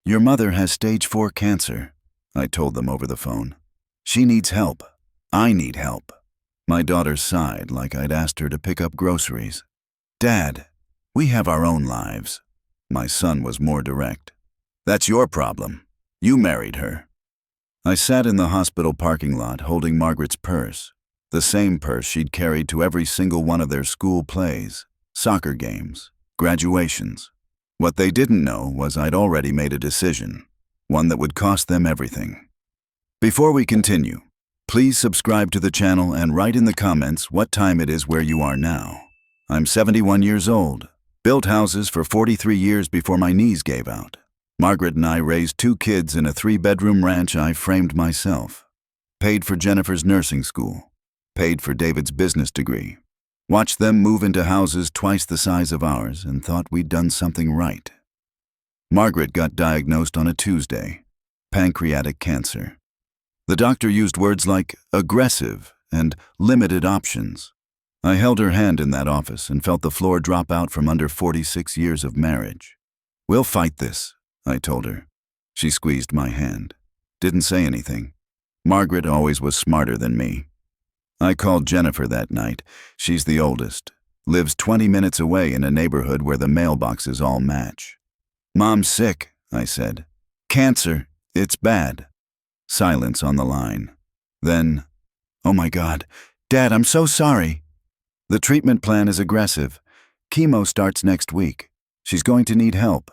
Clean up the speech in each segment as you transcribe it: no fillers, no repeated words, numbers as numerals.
Your mother has stage 4 cancer, I told them over the phone. She needs help. I need help. My daughter sighed like I'd asked her to pick up groceries. Dad, we have our own lives. My son was more direct. That's your problem. You married her. I sat in the hospital parking lot holding Margaret's purse, the same purse she'd carried to every single one of their school plays, soccer games, graduations. What they didn't know was I'd already made a decision, one that would cost them everything. Before we continue, please subscribe to the channel and write in the comments what time it is where you are now. I'm 71 years old, built houses for 43 years before my knees gave out. Margaret and I raised 2 kids in a 3-bedroom ranch I framed myself. Paid for Jennifer's nursing school. Paid for David's business degree. Watched them move into houses twice the size of ours and thought we'd done something right. Margaret got diagnosed on a Tuesday. Pancreatic cancer. The doctor used words like aggressive and limited options. I held her hand in that office and felt the floor drop out from under 46 years of marriage. We'll fight this, I told her. She squeezed my hand. Didn't say anything. Margaret always was smarter than me. I called Jennifer that night. She's the oldest. Lives 20 minutes away in a neighborhood where the mailboxes all match. Mom's sick, I said. Cancer. It's bad. Silence on the line. Then, oh my God, Dad, I'm so sorry. The treatment plan is aggressive. Chemo starts next week. She's going to need help.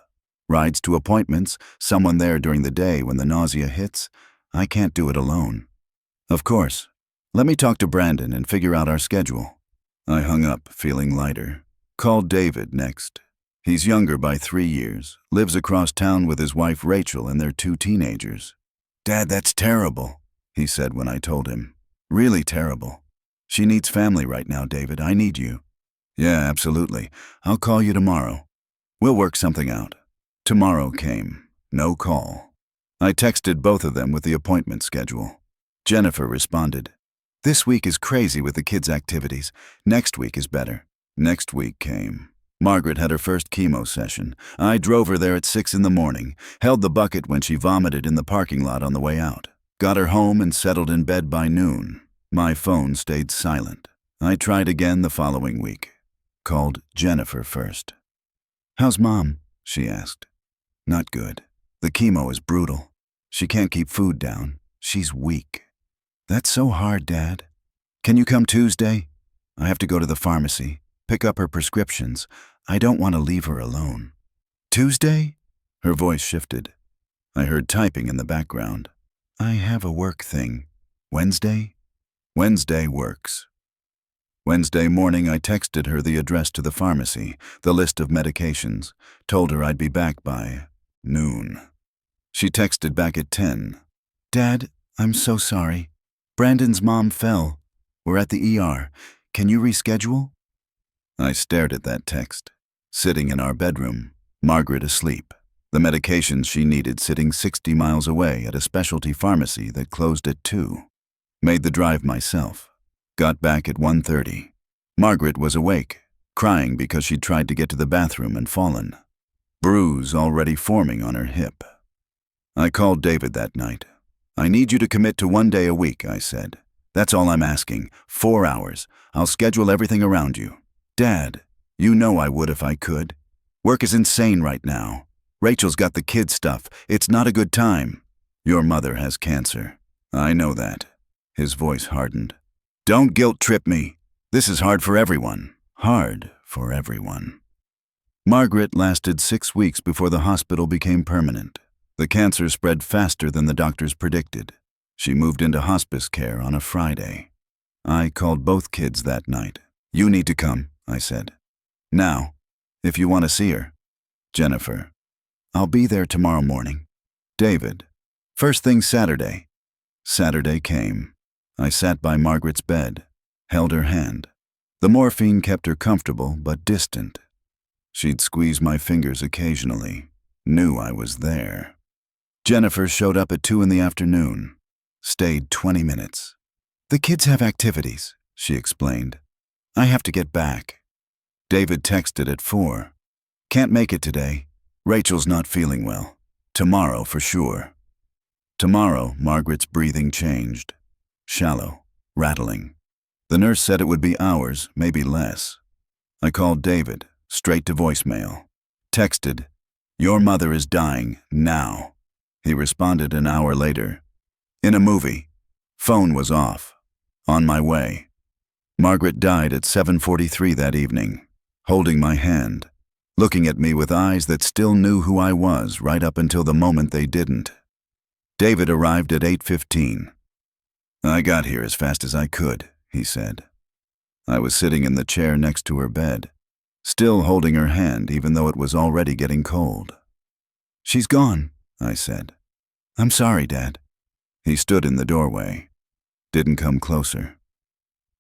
Rides to appointments, someone there during the day when the nausea hits. I can't do it alone. Of course. Let me talk to Brandon and figure out our schedule. I hung up, feeling lighter. Called David next. He's younger by 3 years, lives across town with his wife Rachel and their 2 teenagers. Dad, that's terrible, he said when I told him. Really terrible. She needs family right now, David. I need you. Yeah, absolutely. I'll call you tomorrow. We'll work something out. Tomorrow came. No call. I texted both of them with the appointment schedule. Jennifer responded. This week is crazy with the kids' activities. Next week is better. Next week came. Margaret had her first chemo session. I drove her there at 6 in the morning, held the bucket when she vomited in the parking lot on the way out. Got her home and settled in bed by noon. My phone stayed silent. I tried again the following week. Called Jennifer first. How's Mom? She asked. Not good. The chemo is brutal. She can't keep food down. She's weak. That's so hard, Dad. Can you come Tuesday? I have to go to the pharmacy, pick up her prescriptions. I don't want to leave her alone. Tuesday? Her voice shifted. I heard typing in the background. I have a work thing. Wednesday? Wednesday works. Wednesday morning, I texted her the address to the pharmacy, the list of medications, told her I'd be back by noon. She texted back at 10. Dad, I'm so sorry. Brandon's mom fell. We're at the ER. Can you reschedule? I stared at that text. Sitting in our bedroom, Margaret asleep. The medications she needed sitting 60 miles away at a specialty pharmacy that closed at 2. Made the drive myself. Got back at 1:30. Margaret was awake, crying because she'd tried to get to the bathroom and fallen. Bruise already forming on her hip. I called David that night. I need you to commit to 1 day a week, I said. That's all I'm asking. 4 hours. I'll schedule everything around you. Dad, you know I would if I could. Work is insane right now. Rachel's got the kids' stuff. It's not a good time. Your mother has cancer. I know that. His voice hardened. Don't guilt-trip me. This is hard for everyone. Hard for everyone. Margaret lasted 6 weeks before the hospital became permanent. The cancer spread faster than the doctors predicted. She moved into hospice care on a Friday. I called both kids that night. You need to come, I said. Now, if you want to see her. Jennifer. I'll be there tomorrow morning. David. First thing Saturday. Saturday came. I sat by Margaret's bed, held her hand. The morphine kept her comfortable but distant. She'd squeeze my fingers occasionally, knew I was there. Jennifer showed up at 2 in the afternoon, stayed 20 minutes. The kids have activities, she explained. I have to get back. David texted at 4. Can't make it today. Rachel's not feeling well. Tomorrow for sure. Tomorrow, Margaret's breathing changed. Shallow, rattling. The nurse said it would be hours, maybe less. I called David, straight to voicemail. Texted, "Your mother is dying, now." He responded an hour later. "In a movie. Phone was off. On my way." Margaret died at 7:43 that evening, holding my hand, looking at me with eyes that still knew who I was right up until the moment they didn't. David arrived at 8:15. "I got here as fast as I could," he said. I was sitting in the chair next to her bed, still holding her hand even though it was already getting cold. "She's gone," I said. "I'm sorry, Dad." He stood in the doorway, didn't come closer.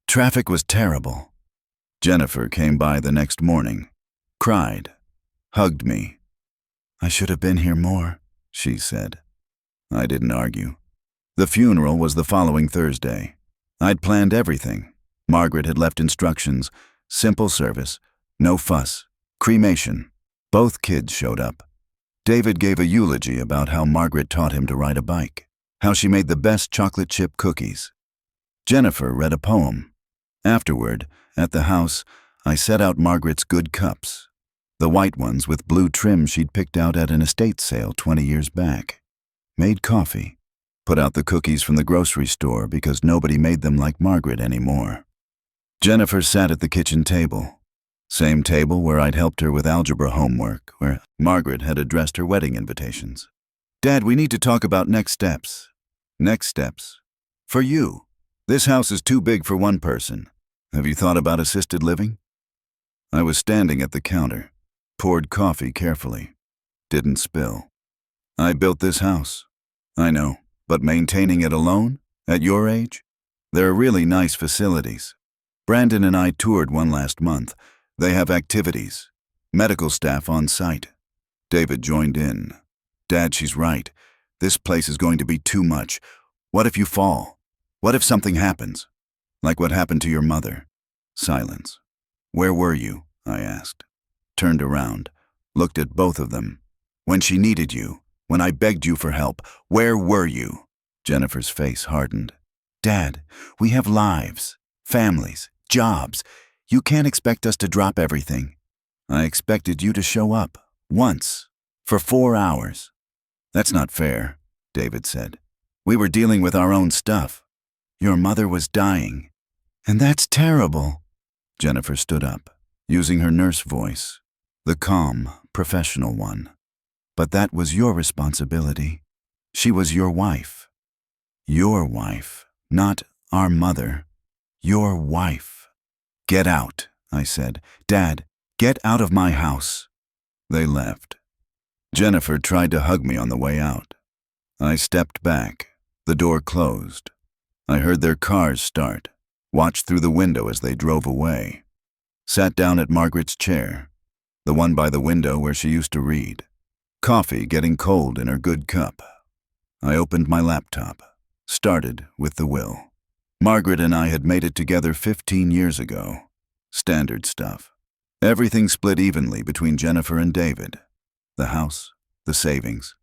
Traffic was terrible. Jennifer came by the next morning, cried, hugged me. "I should have been here more," she said. I didn't argue. The funeral was the following Thursday. I'd planned everything. Margaret had left instructions, simple service, no fuss, cremation. Both kids showed up. David gave a eulogy about how Margaret taught him to ride a bike, how she made the best chocolate chip cookies. Jennifer read a poem. Afterward, at the house, I set out Margaret's good cups, the white ones with blue trim she'd picked out at an estate sale 20 years back. Made coffee. Put out the cookies from the grocery store because nobody made them like Margaret anymore. Jennifer sat at the kitchen table. Same table where I'd helped her with algebra homework, where Margaret had addressed her wedding invitations. "Dad, we need to talk about next steps." "Next steps? For you. This house is too big for one person. Have you thought about assisted living?" I was standing at the counter, poured coffee carefully. Didn't spill. "I built this house." "I know, but maintaining it alone? At your age? There are really nice facilities. Brandon and I toured one last month. They have activities, medical staff on site." David joined in. "Dad, she's right. This place is going to be too much. What if you fall? What if something happens? Like what happened to your mother?" Silence. "Where were you?" I asked. Turned around, looked at both of them. "When she needed you, when I begged you for help, where were you?" Jennifer's face hardened. "Dad, we have lives, families, jobs. You can't expect us to drop everything." "I expected you to show up, once, for 4 hours." "That's not fair," David said. "We were dealing with our own stuff." "Your mother was dying. And that's terrible." Jennifer stood up, using her nurse voice, the calm, professional one. "But that was your responsibility. She was your wife. Your wife, not our mother. Your wife." "Get out," I said. "Dad, get out of my house." They left. Jennifer tried to hug me on the way out. I stepped back. The door closed. I heard their cars start, watched through the window as they drove away. Sat down at Margaret's chair, the one by the window where she used to read. Coffee getting cold in her good cup. I opened my laptop, started with the will. Margaret and I had made it together 15 years ago. Standard stuff. Everything split evenly between Jennifer and David. The house, the savings,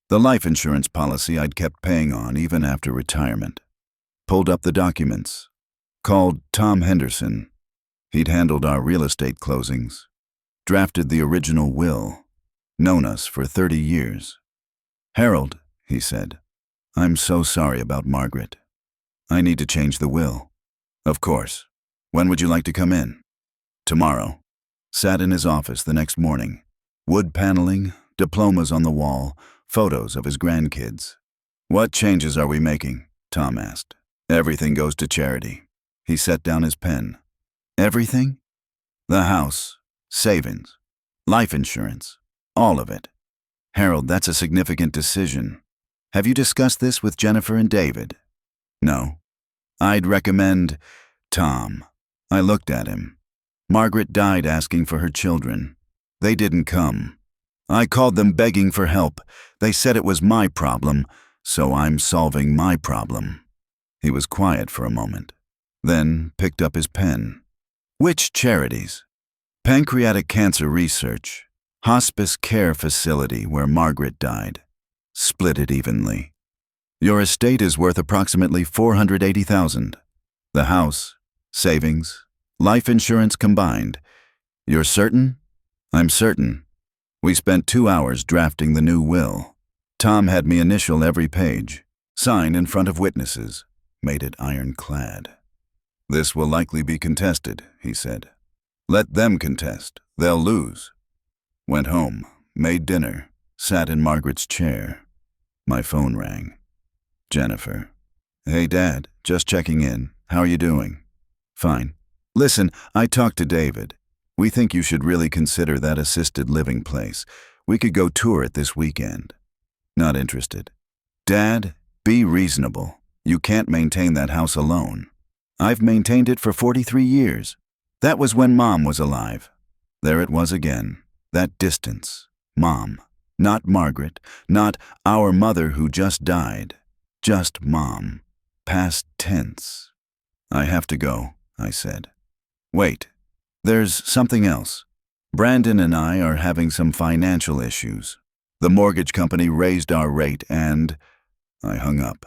the life insurance policy I'd kept paying on even after retirement. Pulled up the documents. Called Tom Henderson. He'd handled our real estate closings. Drafted the original will. Known us for 30 years. "Harold," he said, "I'm so sorry about Margaret. I need to change the will." "Of course. When would you like to come in?" "Tomorrow." Sat in his office the next morning. Wood paneling, diplomas on the wall, photos of his grandkids. "What changes are we making?" Tom asked. "Everything goes to charity." He set down his pen. "Everything?" "The house, savings, life insurance, all of it." "Harold, that's a significant decision. Have you discussed this with Jennifer and David?" "No." "I'd recommend Tom." I looked at him. Margaret died asking for her children. They didn't come. I called them begging for help. They said it was my problem, so I'm solving my problem. He was quiet for a moment, then picked up his pen. "Which charities?" "Pancreatic cancer research, hospice care facility where Margaret died, Split it evenly. Your estate is worth approximately $480,000. The house, savings, life insurance combined. You're certain? I'm certain. We spent 2 hours drafting the new will. Tom had me initial every page, sign in front of witnesses, made it ironclad. This will likely be contested, he said. Let them contest. They'll lose. Went home, made dinner, sat in Margaret's chair. My phone rang. Jennifer. Hey, Dad, just checking in. How are you doing? Fine. Listen, I talked to David. We think you should really consider that assisted living place. We could go tour it this weekend. Not interested. Dad, be reasonable. You can't maintain that house alone. I've maintained it for 43 years. That was when Mom was alive. There it was again. That distance. Mom. Not Margaret. Not our mother who just died. Just Mom. Past tense. I have to go, I said. Wait. There's something else. Brandon and I are having some financial issues. The mortgage company raised our rate and I hung up.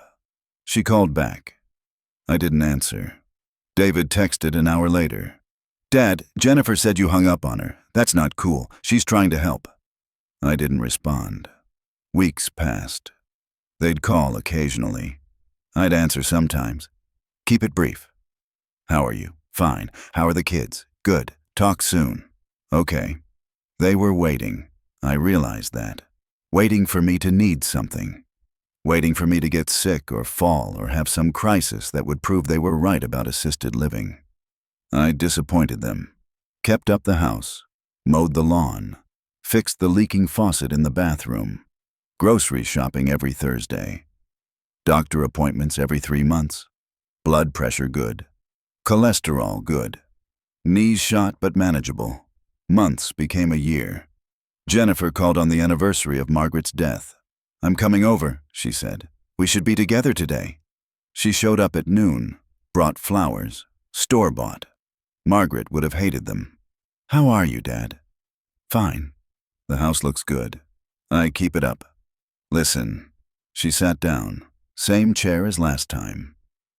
She called back. I didn't answer. David texted an hour later. Dad, Jennifer said you hung up on her. That's not cool. She's trying to help. I didn't respond. Weeks passed. They'd call occasionally. I'd answer sometimes. Keep it brief. How are you? Fine. How are the kids? Good. Talk soon. Okay. They were waiting. I realized that. Waiting for me to need something. Waiting for me to get sick or fall or have some crisis that would prove they were right about assisted living. I disappointed them. Kept up the house. Mowed the lawn. Fixed the leaking faucet in the bathroom. Grocery shopping every Thursday. Doctor appointments every 3 months. Blood pressure good. Cholesterol good. Knees shot but manageable. Months became a year. Jennifer called on the anniversary of Margaret's death. I'm coming over, she said. We should be together today. She showed up at noon, brought flowers, store-bought. Margaret would have hated them. How are you, Dad? Fine. The house looks good. I keep it up. Listen. She sat down. Same chair as last time.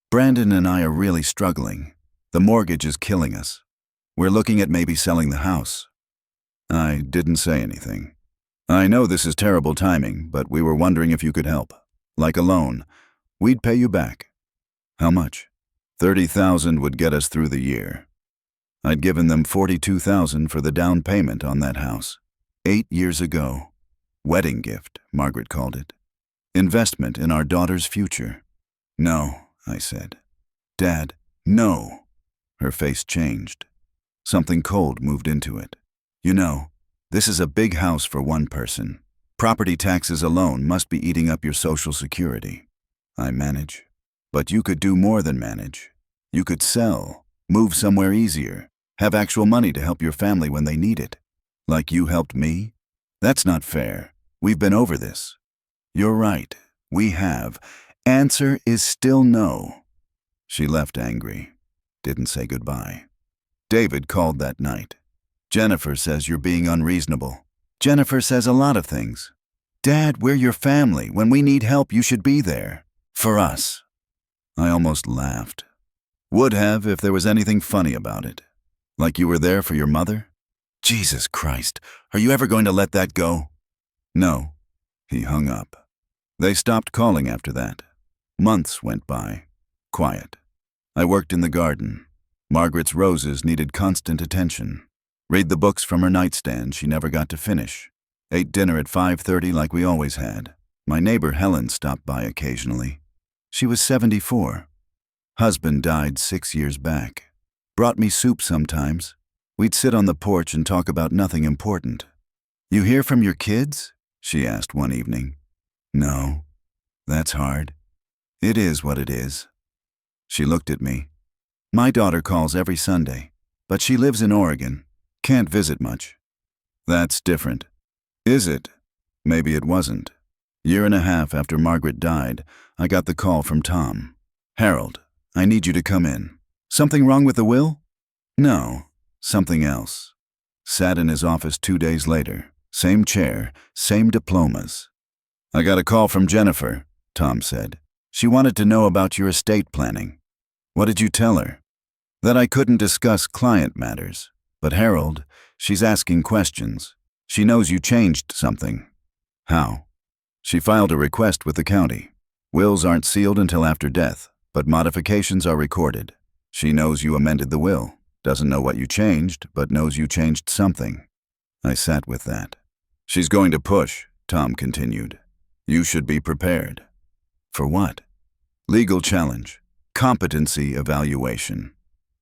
Brandon and I are really struggling. The mortgage is killing us. We're looking at maybe selling the house. I didn't say anything. I know this is terrible timing, but we were wondering if you could help. Like a loan. We'd pay you back. How much? $30,000 would get us through the year. I'd given them $42,000 for the down payment on that house. 8 years ago. Wedding gift, Margaret called it. Investment in our daughter's future. No, I said. Dad, no. Her face changed. Something cold moved into it. You know, this is a big house for one person. Property taxes alone must be eating up your Social Security. I manage. But you could do more than manage. You could sell, move somewhere easier, have actual money to help your family when they need it. Like you helped me? That's not fair. We've been over this. You're right. We have. Answer is still no. She left angry. Didn't say goodbye. David called that night. Jennifer says you're being unreasonable. Jennifer says a lot of things. Dad, we're your family. When we need help, you should be there. For us. I almost laughed. Would have if there was anything funny about it. Like you were there for your mother? Jesus Christ, are you ever going to let that go? No. He hung up. They stopped calling after that. Months went by. Quiet. I worked in the garden. Margaret's roses needed constant attention. Read the books from her nightstand she never got to finish. Ate dinner at 5:30 like we always had. My neighbor Helen stopped by occasionally. She was 74. Husband died 6 years back. Brought me soup sometimes. We'd sit on the porch and talk about nothing important. You hear from your kids? She asked one evening. No. That's hard. It is what it is. She looked at me. My daughter calls every Sunday, but she lives in Oregon. Can't visit much. That's different. Is it? Maybe it wasn't. 1.5 years after Margaret died, I got the call from Tom. Harold, I need you to come in. Something wrong with the will? No, something else. Sat in his office 2 days later. Same chair, same diplomas. I got a call from Jennifer, Tom said. She wanted to know about your estate planning. What did you tell her? That I couldn't discuss client matters. But Harold, she's asking questions. She knows you changed something. How? She filed a request with the county. Wills aren't sealed until after death, but modifications are recorded. She knows you amended the will. Doesn't know what you changed, but knows you changed something. I sat with that. She's going to push, Tom continued. You should be prepared. For what? Legal challenge. Competency evaluation.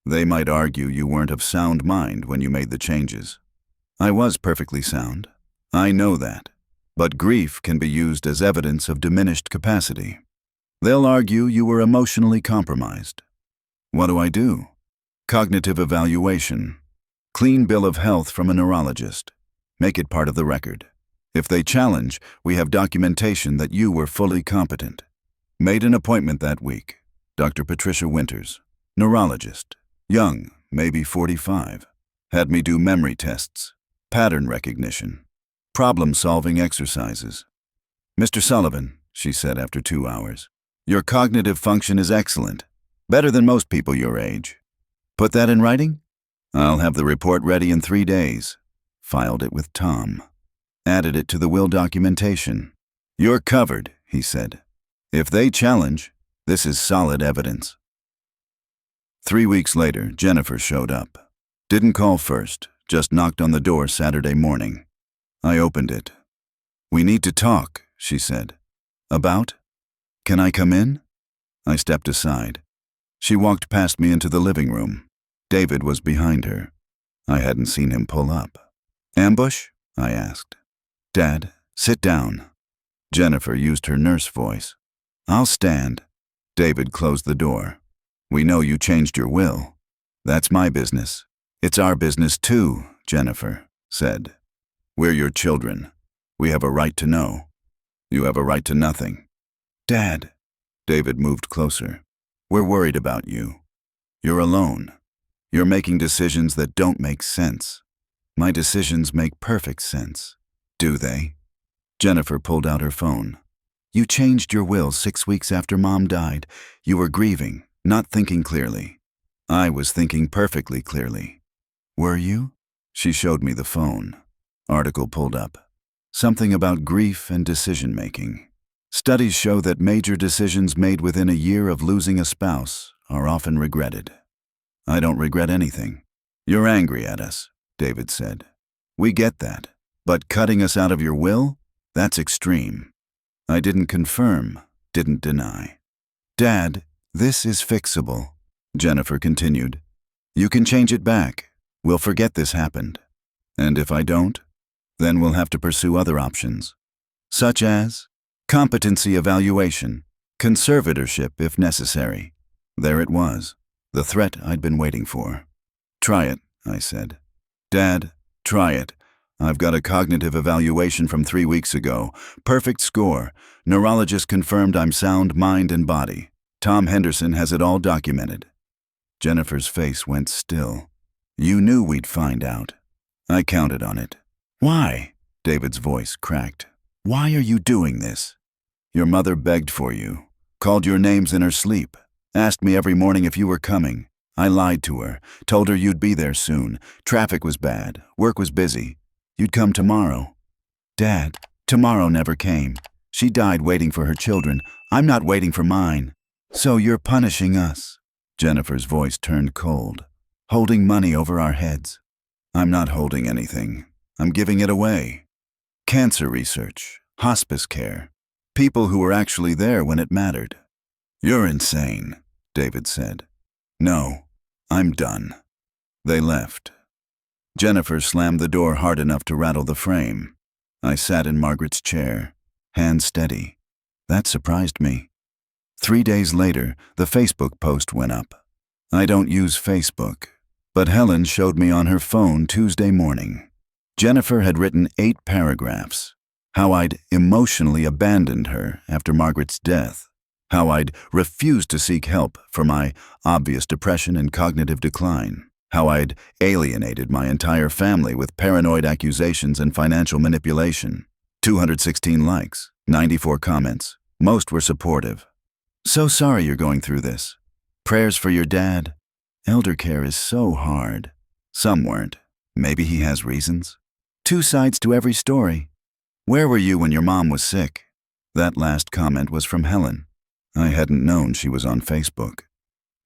They might argue you weren't of sound mind when you made the changes. I was perfectly sound. I know that. But grief can be used as evidence of diminished capacity. They'll argue you were emotionally compromised. What do I do? Cognitive evaluation. Clean bill of health from a neurologist. Make it part of the record. If they challenge, we have documentation that you were fully competent. Made an appointment that week. Dr. Patricia Winters, neurologist. Young, maybe 45. Had me do memory tests, pattern recognition, problem-solving exercises. Mr. Sullivan, she said after 2 hours, your cognitive function is excellent, better than most people your age. Put that in writing? I'll have the report ready in 3 days. Filed it with Tom. Added it to the will documentation. You're covered, he said. If they challenge, this is solid evidence. 3 weeks later, Jennifer showed up. Didn't call first, just knocked on the door Saturday morning. I opened it. We need to talk, she said. About? Can I come in? I stepped aside. She walked past me into the living room. David was behind her. I hadn't seen him pull up. Ambush? I asked. Dad, sit down. Jennifer used her nurse voice. I'll stand. David closed the door. We know you changed your will. That's my business. It's our business too, Jennifer said. We're your children. We have a right to know. You have a right to nothing. Dad. David moved closer. We're worried about you. You're alone. You're making decisions that don't make sense. My decisions make perfect sense. Do they? Jennifer pulled out her phone. You changed your will 6 weeks after Mom died. You were grieving, not thinking clearly. I was thinking perfectly clearly. Were you? She showed me the phone. Article pulled up. Something about grief and decision-making. Studies show that major decisions made within a year of losing a spouse are often regretted. I don't regret anything. You're angry at us, David said. We get that. But cutting us out of your will? That's extreme. I didn't confirm, didn't deny. Dad, this is fixable, Jennifer continued. You can change it back. We'll forget this happened. And if I don't, then we'll have to pursue other options, such as competency evaluation, conservatorship if necessary. There it was, the threat I'd been waiting for. Try it, I said. Dad, try it. I've got a cognitive evaluation from 3 weeks ago. Perfect score. Neurologist confirmed I'm sound mind and body. Tom Henderson has it all documented. Jennifer's face went still. You knew we'd find out. I counted on it. Why? David's voice cracked. Why are you doing this? Your mother begged for you, called your names in her sleep, asked me every morning if you were coming. I lied to her, told her you'd be there soon. Traffic was bad, work was busy. You'd come tomorrow. Dad, tomorrow never came. She died waiting for her children. I'm not waiting for mine. So you're punishing us. Jennifer's voice turned cold, holding money over our heads. I'm not holding anything. I'm giving it away. Cancer research, hospice care, people who were actually there when it mattered. You're insane, David said. No, I'm done. They left. Jennifer slammed the door hard enough to rattle the frame. I sat in Margaret's chair, hands steady. That surprised me. 3 days later, the Facebook post went up. I don't use Facebook, but Helen showed me on her phone Tuesday morning. Jennifer had written 8 paragraphs. How I'd emotionally abandoned her after Margaret's death. How I'd refused to seek help for my obvious depression and cognitive decline. How I'd alienated my entire family with paranoid accusations and financial manipulation. 216 likes. 94 comments. Most were supportive. So sorry you're going through this. Prayers for your dad. Elder care is so hard. Some weren't. Maybe he has reasons. Two sides to every story. Where were you when your mom was sick? That last comment was from Helen. I hadn't known she was on Facebook.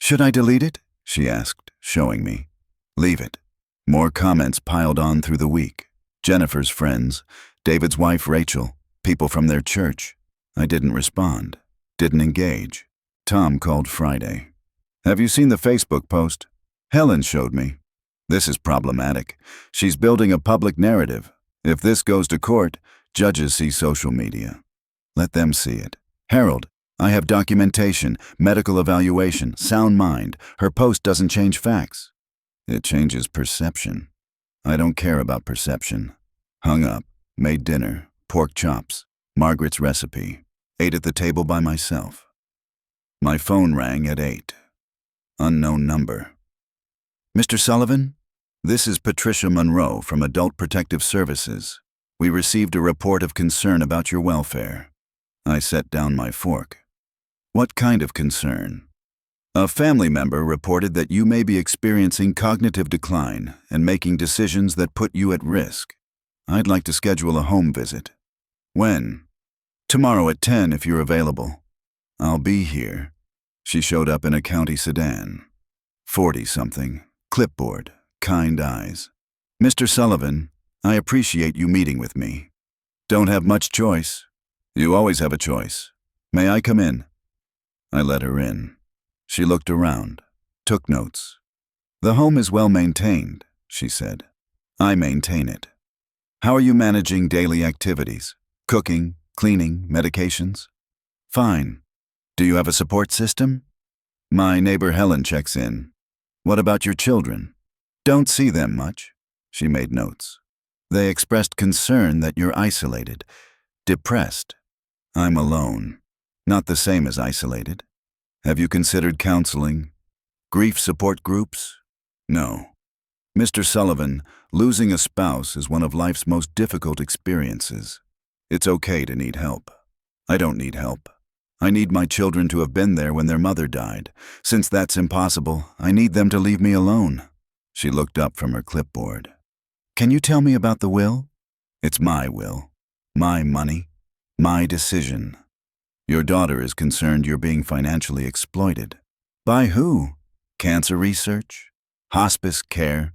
Should I delete it? She asked, showing me. Leave it. More comments piled on through the week. Jennifer's friends, David's wife Rachel, people from their church. I didn't respond, didn't engage. Tom called Friday. Have you seen the Facebook post? Helen showed me. This is problematic. She's building a public narrative. If this goes to court, judges see social media. Let them see it. Harold, I have documentation, medical evaluation, sound mind. Her post doesn't change facts. It changes perception. I don't care about perception. Hung up, made dinner, pork chops, Margaret's recipe. Ate at the table by myself. My phone rang at 8. Unknown number. Mr. Sullivan? This is Patricia Monroe from Adult Protective Services. We received a report of concern about your welfare. I set down my fork. What kind of concern? A family member reported that you may be experiencing cognitive decline and making decisions that put you at risk. I'd like to schedule a home visit. When? Tomorrow at 10 if you're available. I'll be here. She showed up in a county sedan. 40-something, clipboard, kind eyes. Mr. Sullivan, I appreciate you meeting with me. Don't have much choice. You always have a choice. May I come in? I let her in. She looked around, took notes. The home is well maintained, she said. I maintain it. How are you managing daily activities? Cooking, cleaning, medications? Fine. Do you have a support system? My neighbor Helen checks in. What about your children? Don't see them much. She made notes. They expressed concern that you're isolated, depressed. I'm alone. Not the same as isolated. Have you considered counseling? Grief support groups? No. Mr. Sullivan, losing a spouse is one of life's most difficult experiences. It's okay to need help. I don't need help. I need my children to have been there when their mother died. Since that's impossible, I need them to leave me alone. She looked up from her clipboard. Can you tell me about the will? It's my will. My money. My decision. Your daughter is concerned you're being financially exploited. By who? Cancer research? Hospice care?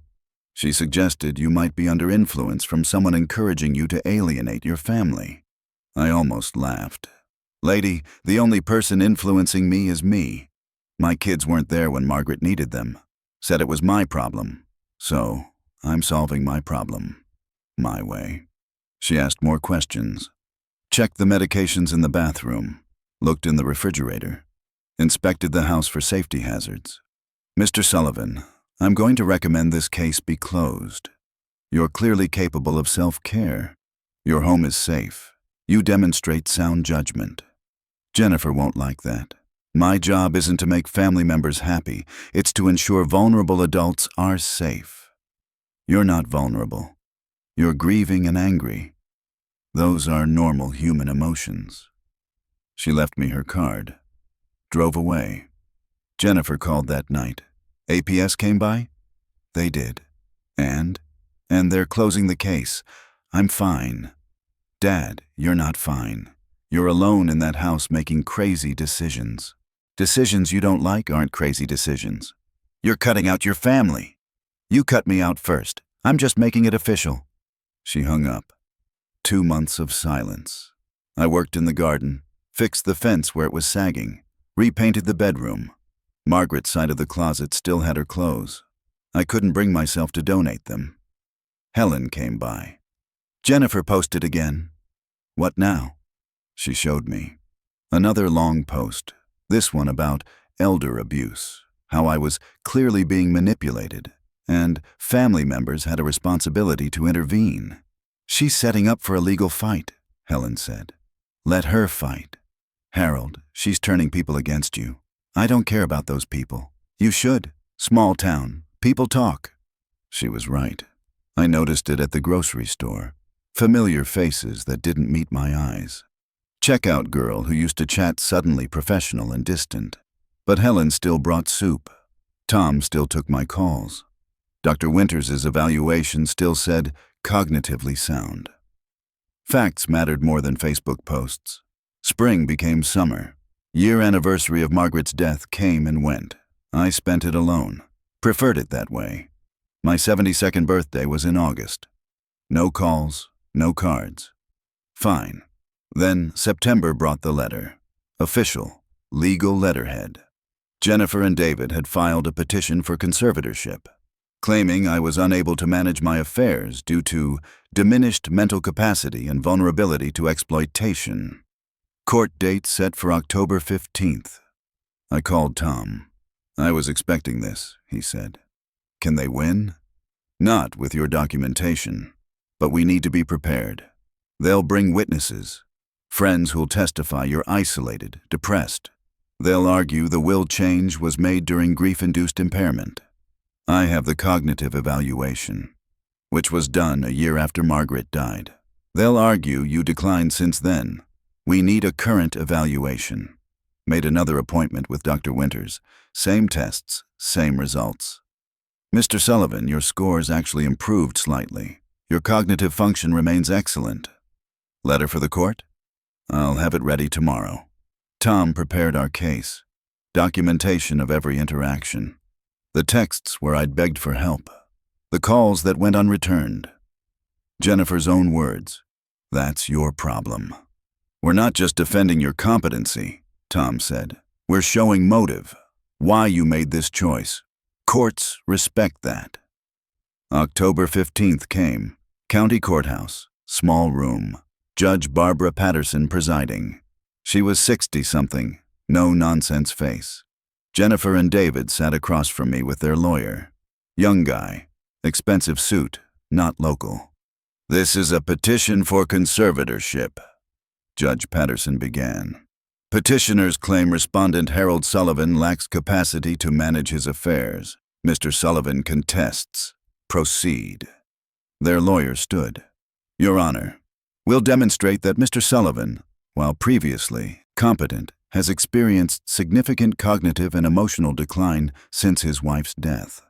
She suggested you might be under influence from someone encouraging you to alienate your family. I almost laughed. Lady, the only person influencing me is me. My kids weren't there when Margaret needed them. Said it was my problem. So, I'm solving my problem. My way. She asked more questions. Checked the medications in the bathroom. Looked in the refrigerator. Inspected the house for safety hazards. Mr. Sullivan, I'm going to recommend this case be closed. You're clearly capable of self-care. Your home is safe. You demonstrate sound judgment. Jennifer won't like that. My job isn't to make family members happy. It's to ensure vulnerable adults are safe. You're not vulnerable. You're grieving and angry. Those are normal human emotions. She left me her card. Drove away. Jennifer called that night. APS came by? They did. And they're closing the case. I'm fine. Dad, you're not fine. You're alone in that house making crazy decisions. Decisions you don't like aren't crazy decisions. You're cutting out your family. You cut me out first. I'm just making it official. She hung up. 2 months of silence. I worked in the garden, fixed the fence where it was sagging, repainted the bedroom. Margaret's side of the closet still had her clothes. I couldn't bring myself to donate them. Helen came by. Jennifer posted again. What now? She showed me. Another long post, this one about elder abuse, how I was clearly being manipulated, and family members had a responsibility to intervene. She's setting up for a legal fight, Helen said. Let her fight. Harold, she's turning people against you. I don't care about those people. You should. Small town. People talk. She was right. I noticed it at the grocery store. Familiar faces that didn't meet my eyes. Checkout girl who used to chat suddenly professional and distant. But Helen still brought soup. Tom still took my calls. Dr. Winters's evaluation still said cognitively sound. Facts mattered more than Facebook posts. Spring became summer. Year anniversary of Margaret's death came and went. I spent it alone. Preferred it that way. My 72nd birthday was in August. No calls, no cards. Fine. Then September brought the letter. Official, legal letterhead. Jennifer and David had filed a petition for conservatorship, claiming I was unable to manage my affairs due to diminished mental capacity and vulnerability to exploitation. Court date set for October 15th. I called Tom. I was expecting this, he said. Can they win? Not with your documentation, but we need to be prepared. They'll bring witnesses, friends who'll testify you're isolated, depressed. They'll argue the will change was made during grief-induced impairment. I have the cognitive evaluation, which was done a year after Margaret died. They'll argue you declined since then. We need a current evaluation. Made another appointment with Dr. Winters. Same tests, same results. Mr. Sullivan, your scores actually improved slightly. Your cognitive function remains excellent. Letter for the court? I'll have it ready tomorrow. Tom prepared our case. Documentation of every interaction. The texts where I'd begged for help. The calls that went unreturned. Jennifer's own words. That's your problem. We're not just defending your competency, Tom said. We're showing motive. Why you made this choice. Courts respect that. October 15th came. County Courthouse. Small room. Judge Barbara Patterson presiding. She was 60-something. No-nonsense face. Jennifer and David sat across from me with their lawyer. Young guy. Expensive suit. Not local. This is a petition for conservatorship. Judge Patterson began. Petitioners claim respondent Harold Sullivan lacks capacity to manage his affairs. Mr. Sullivan contests. Proceed. Their lawyer stood. Your Honor, we'll demonstrate that Mr. Sullivan, while previously competent, has experienced significant cognitive and emotional decline since his wife's death.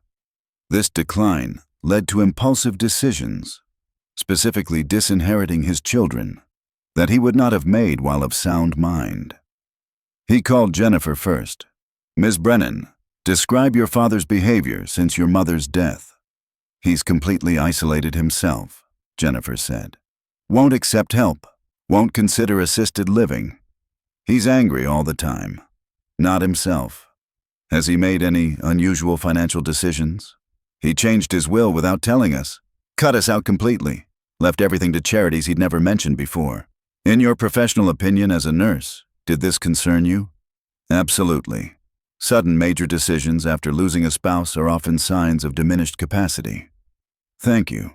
This decline led to impulsive decisions, specifically disinheriting his children, that he would not have made while of sound mind. He called Jennifer first. Ms. Brennan, describe your father's behavior since your mother's death. He's completely isolated himself, Jennifer said. Won't accept help. Won't consider assisted living. He's angry all the time. Not himself. Has he made any unusual financial decisions? He changed his will without telling us. Cut us out completely. Left everything to charities he'd never mentioned before. In your professional opinion as a nurse, did this concern you? Absolutely. Sudden major decisions after losing a spouse are often signs of diminished capacity. Thank you.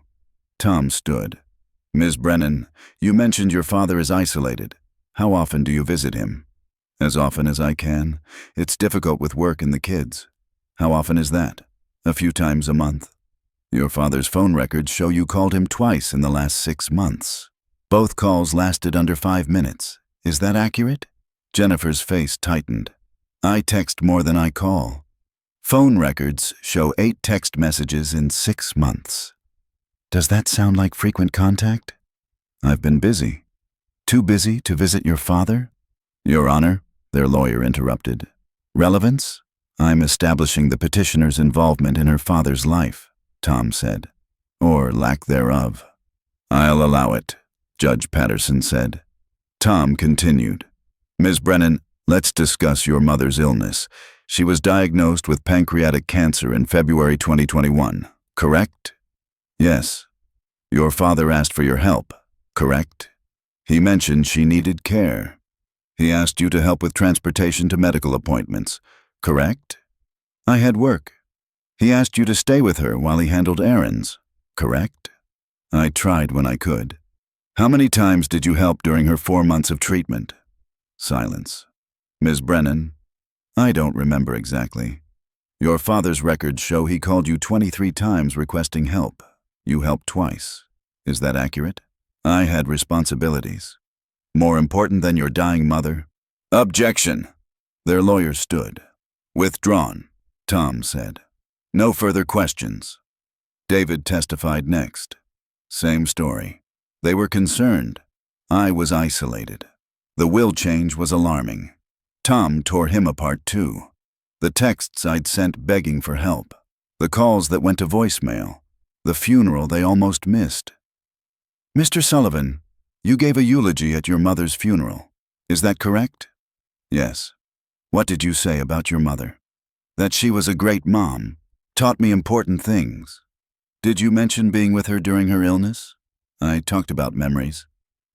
Tom stood. Ms. Brennan, you mentioned your father is isolated. How often do you visit him? As often as I can. It's difficult with work and the kids. How often is that? A few times a month. Your father's phone records show you called him twice in the last 6 months. Both calls lasted under 5 minutes. Is that accurate? Jennifer's face tightened. I text more than I call. Phone records show 8 text messages in 6 months. Does that sound like frequent contact? I've been busy. Too busy to visit your father? Your Honor, their lawyer interrupted. Relevance? I'm establishing the petitioner's involvement in her father's life, Tom said. Or lack thereof. I'll allow it, Judge Patterson said. Tom continued. Ms. Brennan, let's discuss your mother's illness. She was diagnosed with pancreatic cancer in February 2021, correct? Yes. Your father asked for your help, correct? He mentioned she needed care. He asked you to help with transportation to medical appointments, correct? I had work. He asked you to stay with her while he handled errands, correct? I tried when I could. How many times did you help during her 4 months of treatment? Silence. Ms. Brennan, I don't remember exactly. Your father's records show he called you 23 times requesting help. You helped twice. Is that accurate? I had responsibilities. More important than your dying mother? Objection. Their lawyer stood. Withdrawn, Tom said. No further questions. David testified next. Same story. They were concerned. I was isolated. The will change was alarming. Tom tore him apart too. The texts I'd sent begging for help. The calls that went to voicemail. The funeral they almost missed. Mr. Sullivan, you gave a eulogy at your mother's funeral. Is that correct? Yes. What did you say about your mother? That she was a great mom, taught me important things. Did you mention being with her during her illness? I talked about memories.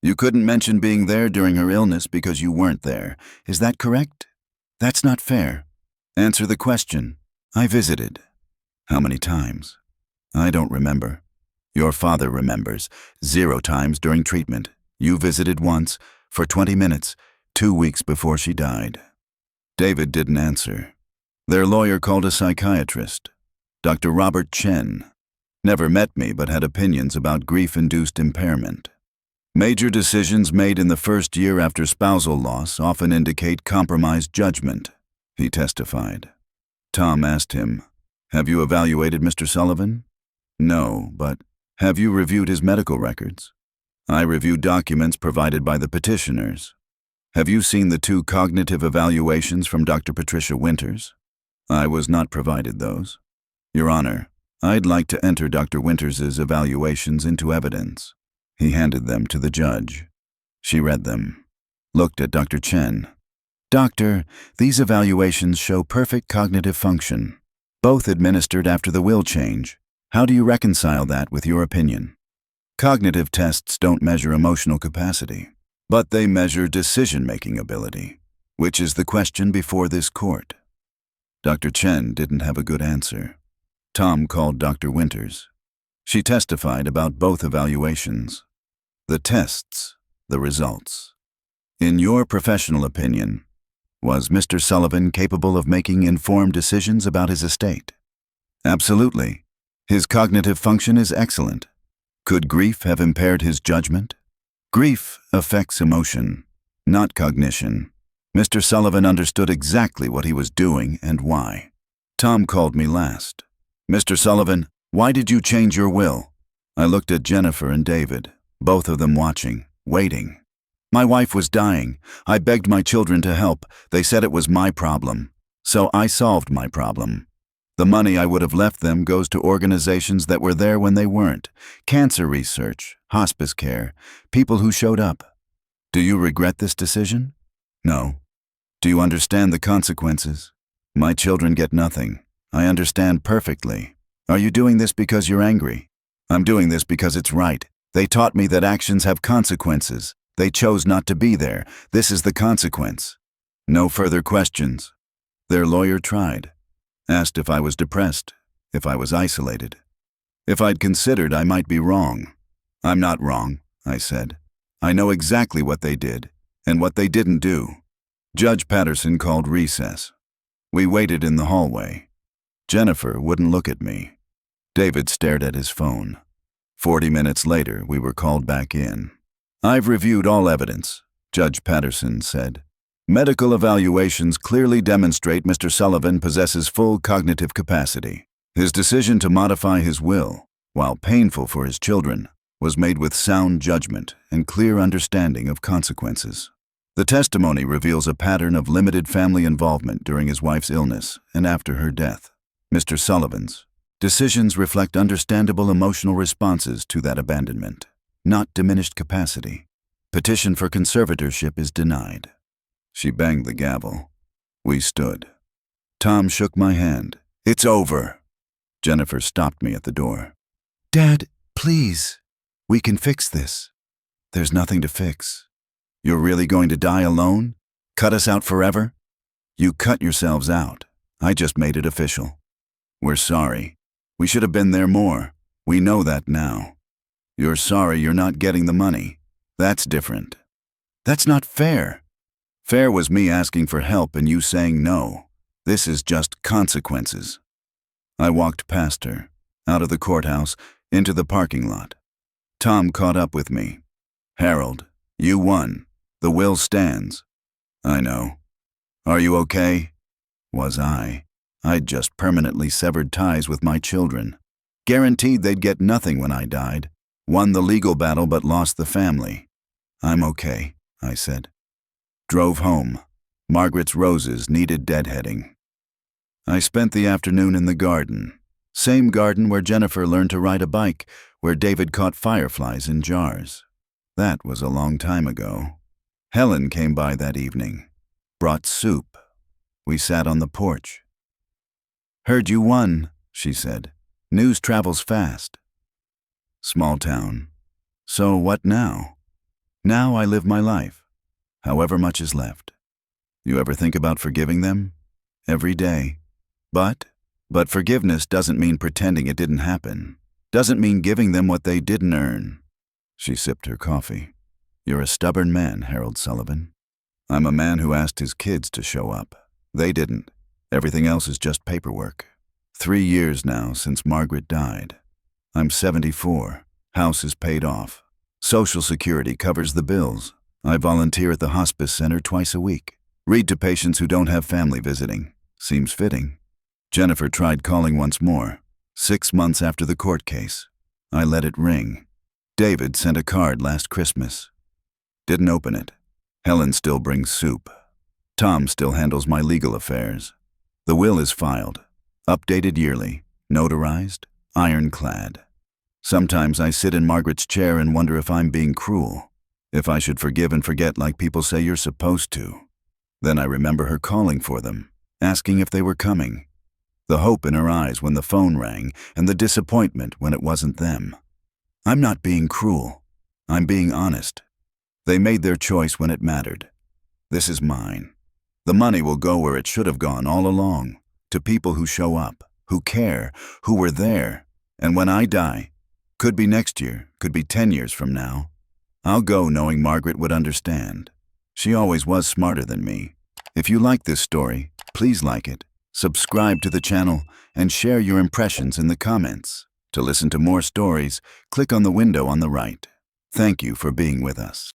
You couldn't mention being there during her illness because you weren't there. Is that correct? That's not fair. Answer the question. I visited. How many times? I don't remember. Your father remembers. 0 times during treatment. You visited once, for 20 minutes, 2 weeks before she died. David didn't answer. Their lawyer called a psychiatrist, Dr. Robert Chen. Never met me but had opinions about grief-induced impairment. Major decisions made in the first year after spousal loss often indicate compromised judgment, he testified. Tom asked him, Have you evaluated Mr. Sullivan? No, but have you reviewed his medical records? I reviewed documents provided by the petitioners. Have you seen the 2 cognitive evaluations from Dr. Patricia Winters? I was not provided those. Your Honor, I'd like to enter Dr. Winters's evaluations into evidence. He handed them to the judge. She read them, looked at Dr. Chen. Doctor, these evaluations show perfect cognitive function, both administered after the will change. How do you reconcile that with your opinion? Cognitive tests don't measure emotional capacity, but they measure decision-making ability, which is the question before this court. Dr. Chen didn't have a good answer. Tom called Dr. Winters. She testified about both evaluations. The tests, the results. In your professional opinion, was Mr. Sullivan capable of making informed decisions about his estate? Absolutely. His cognitive function is excellent. Could grief have impaired his judgment? Grief affects emotion, not cognition. Mr. Sullivan understood exactly what he was doing and why. Tom called me last. Mr. Sullivan, why did you change your will? I looked at Jennifer and David, both of them watching, waiting. My wife was dying. I begged my children to help. They said it was my problem. So I solved my problem. The money I would have left them goes to organizations that were there when they weren't. Cancer research, hospice care, people who showed up. Do you regret this decision? No. Do you understand the consequences? My children get nothing. I understand perfectly. Are you doing this because you're angry? I'm doing this because it's right. They taught me that actions have consequences. They chose not to be there. This is the consequence. No further questions. Their lawyer tried. Asked if I was depressed, if I was isolated. If I'd considered I might be wrong. I'm not wrong, I said. I know exactly what they did, and what they didn't do. Judge Patterson called recess. We waited in the hallway. Jennifer wouldn't look at me. David stared at his phone. 40 minutes later, we were called back in. I've reviewed all evidence, Judge Patterson said. Medical evaluations clearly demonstrate Mr. Sullivan possesses full cognitive capacity. His decision to modify his will, while painful for his children, was made with sound judgment and clear understanding of consequences. The testimony reveals a pattern of limited family involvement during his wife's illness and after her death. Mr. Sullivan's decisions reflect understandable emotional responses to that abandonment, not diminished capacity. Petition for conservatorship is denied. She banged the gavel. We stood. Tom shook my hand. It's over. Jennifer stopped me at the door. Dad, please. We can fix this. There's nothing to fix. You're really going to die alone? Cut us out forever? You cut yourselves out. I just made it official. We're sorry. We should have been there more. We know that now. You're sorry you're not getting the money. That's different. That's not fair. Fair was me asking for help and you saying no. This is just consequences. I walked past her, out of the courthouse, into the parking lot. Tom caught up with me. Harold, you won. The will stands. I know. Are you okay? Was I? I'd just permanently severed ties with my children. Guaranteed they'd get nothing when I died. Won the legal battle but lost the family. I'm okay, I said. Drove home. Margaret's roses needed deadheading. I spent the afternoon in the garden. Same garden where Jennifer learned to ride a bike, where David caught fireflies in jars. That was a long time ago. Helen came by that evening. Brought soup. We sat on the porch. Heard you won, she said. News travels fast. Small town. So what now? Now I live my life, however much is left. You ever think about forgiving them? Every day. But forgiveness doesn't mean pretending it didn't happen. Doesn't mean giving them what they didn't earn. She sipped her coffee. You're a stubborn man, Harold Sullivan. I'm a man who asked his kids to show up. They didn't. Everything else is just paperwork. 3 years now since Margaret died. I'm 74. House is paid off. Social Security covers the bills. I volunteer at the hospice center twice a week. Read to patients who don't have family visiting. Seems fitting. Jennifer tried calling once more, 6 months after the court case. I let it ring. David sent a card last Christmas. Didn't open it. Helen still brings soup. Tom still handles my legal affairs. The will is filed, updated yearly, notarized, ironclad. Sometimes I sit in Margaret's chair and wonder if I'm being cruel, if I should forgive and forget like people say you're supposed to. Then I remember her calling for them, asking if they were coming. The hope in her eyes when the phone rang and the disappointment when it wasn't them. I'm not being cruel. I'm being honest. They made their choice when it mattered. This is mine. The money will go where it should have gone all along, to people who show up, who care, who were there. And when I die, could be next year, could be 10 years from now, I'll go knowing Margaret would understand. She always was smarter than me. If you like this story, please like it, subscribe to the channel, and share your impressions in the comments. To listen to more stories, click on the window on the right. Thank you for being with us.